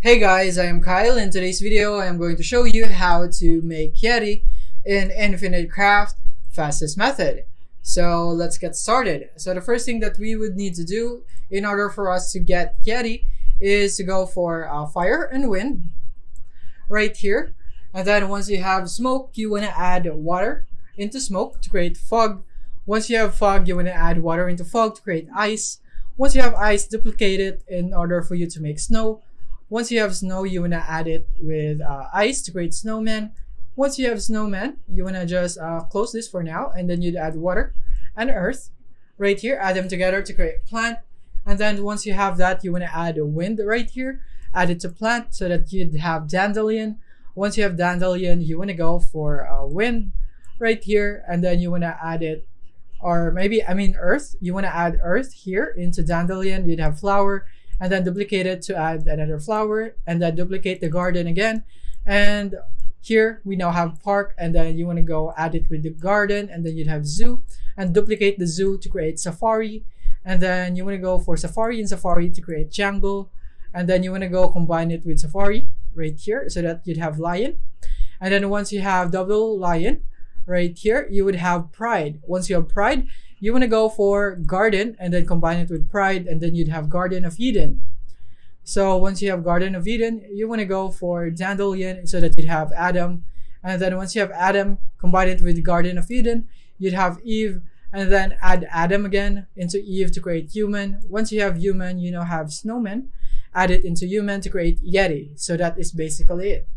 Hey guys, I am Kyle. In today's video, I am going to show you how to make YETI in Infinite Craft fastest method. So let's get started. So the first thing that we would need to do in order for us to get YETI is to go for fire and wind right here. And then once you have smoke, you want to add water into smoke to create fog. Once you have fog, you want to add water into fog to create ice. Once you have ice, duplicate it in order for you to make snow. Once you have snow, you want to add it with ice to create snowman. Once you have snowman, you want to just close this for now, and then you'd add water and earth right here, add them together to create plant. And then once you have that, you want to add a wind right here, add it to plant so that you'd have dandelion. Once you have dandelion, you want to go for wind right here, and then you want to add it, or maybe earth. You want to add earth here into dandelion. You'd have flower, and then duplicate it to add another flower, and then duplicate the garden again. And here we now have park, and then you want to go add it with the garden, and then you'd have zoo, and duplicate the zoo to create safari. And then you want to go for safari and safari to create jungle, and then you want to go combine it with safari right here so that you'd have lion. And then once you have double lion right here, you would have pride. Once you have pride, you want to go for garden and then combine it with pride, and then you'd have Garden of Eden. So once you have Garden of Eden, you want to go for dandelion so that you'd have Adam. And then once you have Adam, combine it with Garden of Eden, you'd have Eve, and then add Adam again into Eve to create human. Once you have human, you now have snowman, add it into human to create YETI. So that is basically it.